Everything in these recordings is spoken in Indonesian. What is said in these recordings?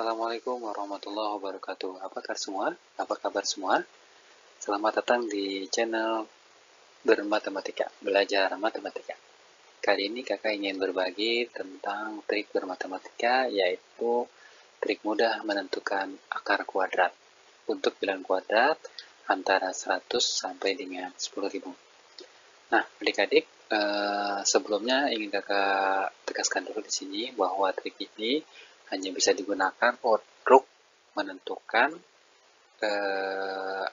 Assalamualaikum warahmatullahi wabarakatuh. Apa kabar semua? Apa kabar semua? Selamat datang di channel Bermatematika, Belajar Matematika. Kali ini kakak ingin berbagi tentang trik bermatematika, yaitu trik mudah menentukan akar kuadrat untuk bilangan kuadrat antara 100 sampai dengan 10.000. Nah, adik-adik, sebelumnya ingin kakak tegaskan dulu di sini bahwa trik ini hanya bisa digunakan untuk menentukan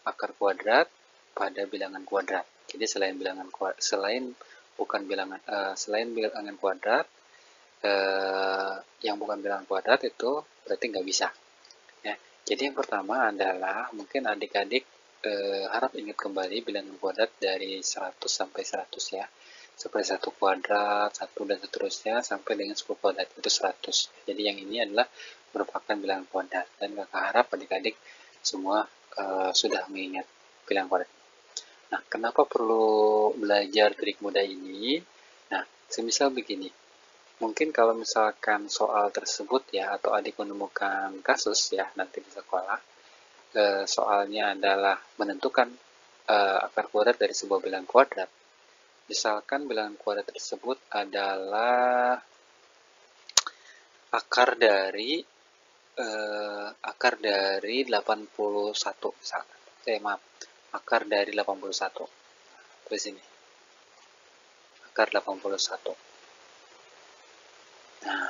akar kuadrat pada bilangan kuadrat. Jadi selain bilangan kuadrat yang bukan bilangan kuadrat itu berarti nggak bisa. Ya. Jadi yang pertama adalah mungkin adik-adik harap ingat kembali bilangan kuadrat dari 100 sampai 100 ya. Seperti 1 kuadrat, 1 dan seterusnya sampai dengan 10 kuadrat itu 100. Jadi yang ini adalah merupakan bilangan kuadrat dan kakak harap adik-adik semua sudah mengingat bilangan kuadrat. Nah, kenapa perlu belajar trik mudah ini? Nah, semisal begini. Mungkin kalau misalkan soal tersebut ya, atau adik menemukan kasus ya nanti di sekolah, soalnya adalah menentukan akar kuadrat dari sebuah bilangan kuadrat. Misalkan bilangan kuadrat tersebut adalah akar dari 81 misalkan. Akar dari 81. Terus ini. Akar 81. Nah,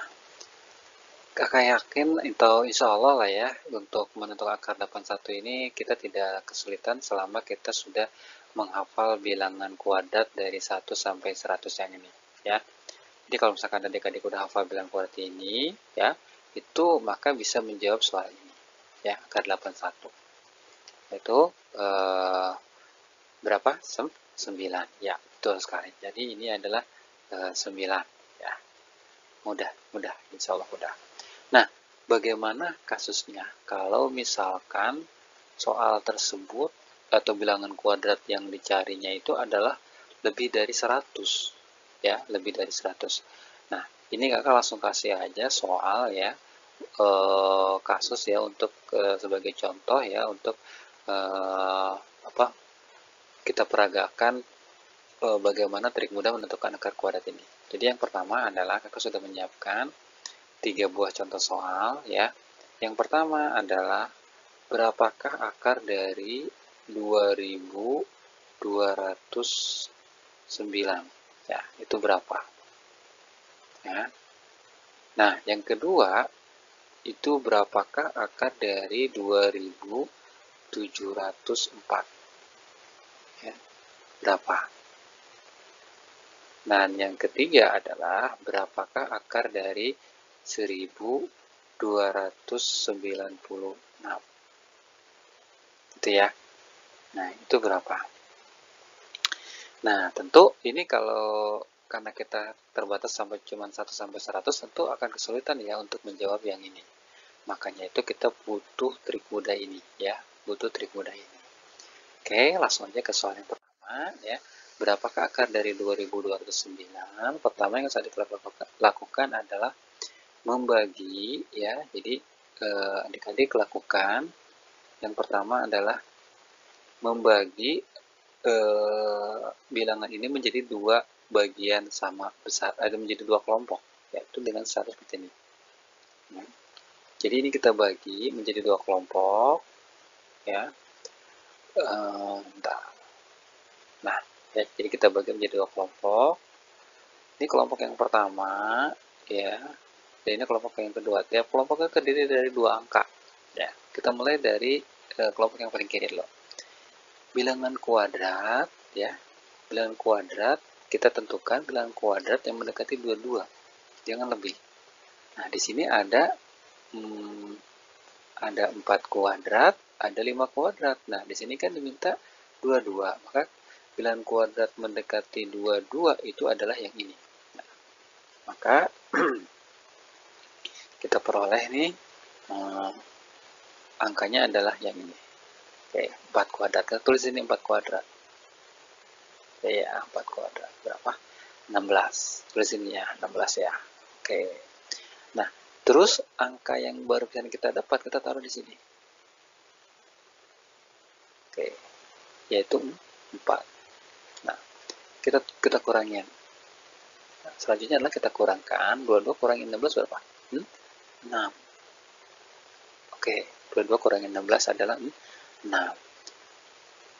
kakak yakin atau insya Allah lah ya, untuk menentukan akar 81 ini kita tidak kesulitan selama kita sudah menghafal bilangan kuadrat dari 1 sampai 100 yang ini ya. Jadi kalau misalkan adik-adik udah hafal bilangan kuadrat ini ya, itu maka bisa menjawab soal ini ya, akar 81. Itu berapa? 9 ya, betul sekali. Jadi ini adalah 9 ya. Mudah, insya Allah mudah. Nah, bagaimana kasusnya kalau misalkan soal tersebut atau bilangan kuadrat yang dicarinya itu adalah lebih dari 100 ya, lebih dari 100. Nah, ini kakak langsung kasih aja soal ya, kasus ya, untuk sebagai contoh ya, untuk kita peragakan bagaimana trik mudah menentukan akar kuadrat ini. Jadi yang pertama adalah kakak sudah menyiapkan 3 buah contoh soal ya. Yang pertama adalah berapakah akar dari 2209? Ya, itu berapa? Ya. Nah, yang kedua itu berapakah akar dari 2704? Ya, berapa? Dan yang ketiga adalah berapakah akar dari 1296? Itu ya. Nah, itu berapa? Nah, tentu ini kalau karena kita terbatas sampai cuma 1 sampai 100, tentu akan kesulitan ya untuk menjawab yang ini. Makanya itu kita butuh trik mudah ini ya, butuh trik mudah ini. Oke, langsung aja ke soal yang pertama ya. Berapakah akar dari 2209? Pertama yang harus dilakukan adalah membagi ya. Jadi adik-adik lakukan yang pertama adalah membagi bilangan ini menjadi 2 bagian sama besar, ada menjadi 2 kelompok, yaitu dengan cara seperti ini. Jadi ini kita bagi menjadi 2 kelompok ya. Nah, ya, jadi kita bagi menjadi 2 kelompok. Ini kelompok yang pertama ya, dan ini kelompok yang kedua. Tiap kelompoknya terdiri dari 2 angka ya. Kita mulai dari kelompok yang paling kiri dulu. Bilangan kuadrat ya, bilangan kuadrat kita tentukan bilangan kuadrat yang mendekati 22, jangan lebih. Nah, di sini ada 4 kuadrat, ada 5 kuadrat. Nah, di sini kan diminta 22, maka bilangan kuadrat mendekati 22 itu adalah yang ini. Nah, maka kita peroleh nih angkanya adalah yang ini. Oke, 4 kuadrat. Kita tulis ini 4 kuadrat. Oke ya, 4 kuadrat. Berapa? 16. Tulis ini ya, 16 ya. Oke. Nah, Terus angka yang baru kita dapat kita taruh di sini. Oke, yaitu 4. Nah, kita kurangin. Nah, selanjutnya adalah kita kurangkan 22 kurangin 16 berapa? 6. Oke, 22 kurangin 16 adalah 6.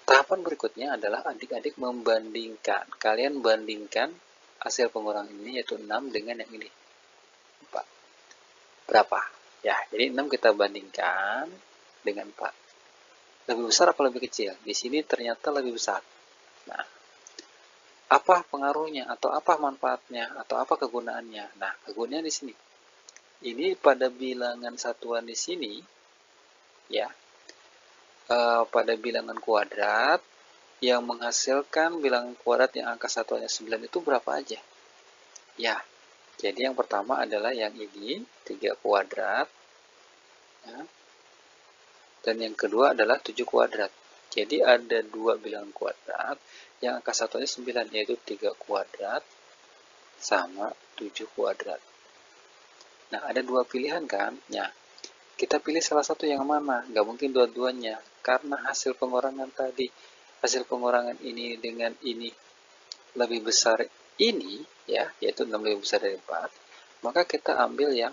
Tahapan berikutnya adalah adik-adik membandingkan. Kalian bandingkan hasil pengurangan ini, yaitu 6 dengan yang ini. 4. Berapa? Ya, jadi 6 kita bandingkan dengan 4. Lebih besar apa lebih kecil? Di sini ternyata lebih besar. Nah, apa pengaruhnya atau apa manfaatnya atau apa kegunaannya? Nah, kegunaannya di sini. Ini pada bilangan satuan di sini, ya, pada bilangan kuadrat yang menghasilkan bilangan kuadrat yang angka satuannya 9 itu berapa aja? Ya, jadi yang pertama adalah yang ini, 3 kuadrat. Ya. Dan yang kedua adalah 7 kuadrat. Jadi ada 2 bilangan kuadrat yang angka satuannya 9, yaitu 3 kuadrat sama 7 kuadrat. Nah, ada 2 pilihan kan? Ya, kita pilih salah satu yang mana? Nggak mungkin dua-duanya, karena hasil pengurangan tadi, hasil pengurangan ini dengan ini lebih besar ini, ya, yaitu 6 lebih besar dari 4, maka kita ambil yang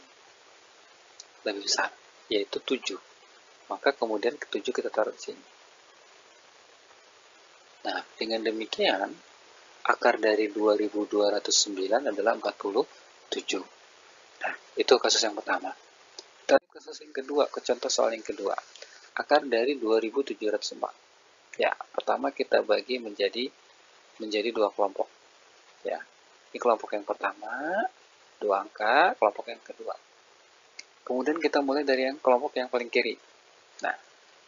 lebih besar, yaitu 7. Maka kemudian ke 7 kita taruh di sini. Nah, dengan demikian, akar dari 2209 adalah 47. Nah, itu kasus yang pertama. Dan kasus yang kedua, ke contoh soal yang kedua. Akar dari 2704. Ya, pertama kita bagi menjadi 2 kelompok. Ya, ini kelompok yang pertama, 2 angka, kelompok yang kedua. Kemudian kita mulai dari yang kelompok yang paling kiri. Nah,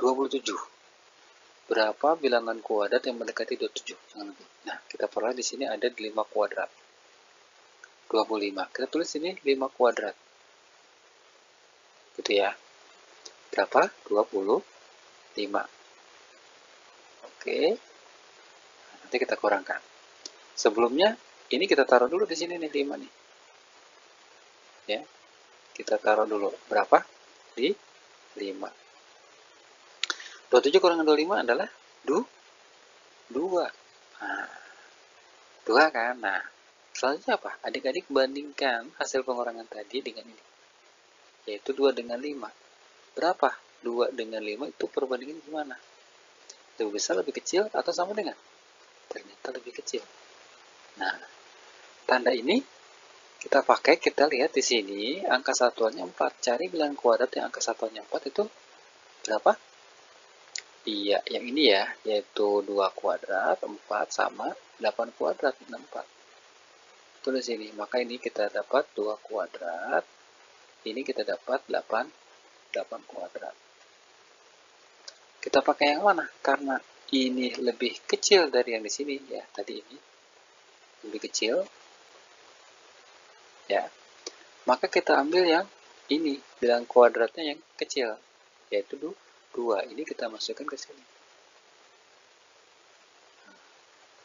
27. Berapa bilangan kuadrat yang mendekati 27? Jangan lupa. Nah, kita peroleh di sini ada 5 kuadrat. 25. Kita tulis ini 5 kuadrat. Gitu ya. Berapa? 25. Oke. Nanti kita kurangkan. Sebelumnya, ini kita taruh dulu di sini nih, 5 nih. Ya. Kita taruh dulu. Berapa? Di 5. 27 kurangan 25 adalah 2. Nah, 2 kan? Nah, selanjutnya apa? Adik-adik bandingkan hasil pengurangan tadi dengan ini. Yaitu 2 dengan 5. Berapa? 2 dengan 5 itu perbandingan gimana? Lebih besar, lebih kecil, atau sama dengan? Ternyata lebih kecil. Nah, tanda ini kita pakai, kita lihat di sini, angka satuannya 4. Cari bilangan kuadrat yang angka satuannya 4 itu berapa? Iya, yang ini ya, yaitu 2 kuadrat, 4 sama 8 kuadrat, 64. Tulis sini, maka ini kita dapat 2 kuadrat, ini kita dapat 8 kuadrat. Kita pakai yang mana? Karena ini lebih kecil dari yang di sini, ya, tadi ini lebih kecil, ya, maka kita ambil yang ini, bilangan kuadratnya yang kecil, yaitu 2. Ini kita masukkan ke sini.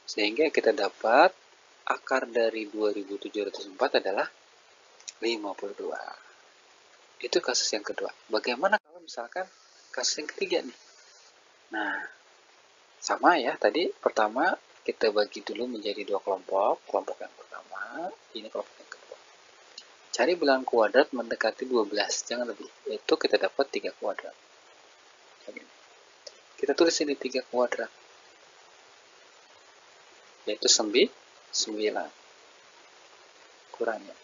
Sehingga kita dapat akar dari 2704 adalah 52. Itu kasus yang kedua. Bagaimana kalau misalkan kasus yang ketiga nih? Nah, sama ya, tadi pertama kita bagi dulu menjadi 2 kelompok. Kelompok yang pertama, ini kelompok yang kedua. Cari bilangan kuadrat mendekati 12, jangan lebih. Yaitu kita dapat 3 kuadrat. Kita tulis ini 3 kuadrat. Yaitu 9. Kurangnya.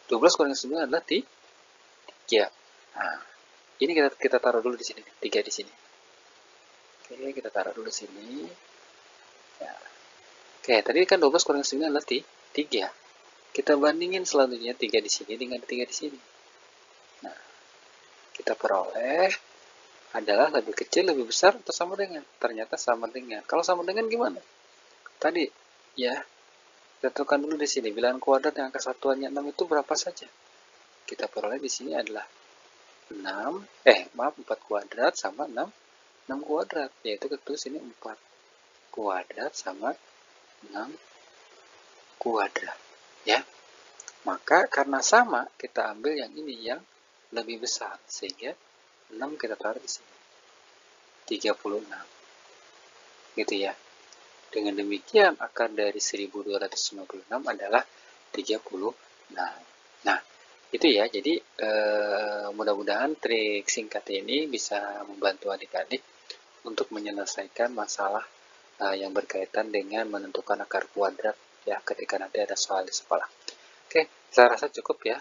12 kurang 9 adalah 3. Nah, ini kita taruh dulu di sini. 3 di sini. Oke, kita taruh dulu di sini. Ya. Oke, tadi kan 12 kurang 9 adalah 3. Kita bandingin selanjutnya 3 di sini dengan 3 di sini. Nah, kita peroleh adalah lebih kecil, lebih besar, atau sama dengan? Ternyata sama dengan. Kalau sama dengan gimana? Tadi, ya, kita tentukan dulu di sini. Bilangan kuadrat yang angka satuannya 6 itu berapa saja? Kita peroleh di sini adalah 4 kuadrat sama 6 kuadrat. Yaitu kita tulis ini 4 kuadrat sama 6 kuadrat. Ya, Maka karena sama, kita ambil yang ini yang lebih besar, sehingga 6 kita taruh di sini. 36. Gitu ya. Dengan demikian, akar dari 1256 adalah 36. Nah, itu ya. Jadi, mudah-mudahan trik singkat ini bisa membantu adik-adik untuk menyelesaikan masalah yang berkaitan dengan menentukan akar kuadrat ya ketika nanti ada soal di sekolah. Oke, saya rasa cukup ya.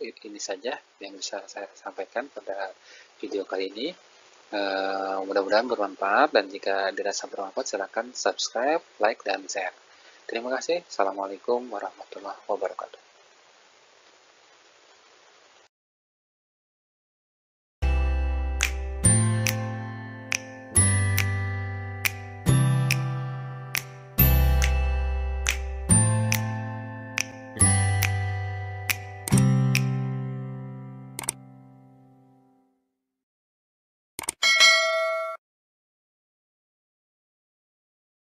Ini saja yang bisa saya sampaikan pada video kali ini. Mudah-mudahan bermanfaat, dan jika dirasa bermanfaat silakan subscribe, like, dan share. Terima kasih. Assalamualaikum warahmatullahi wabarakatuh.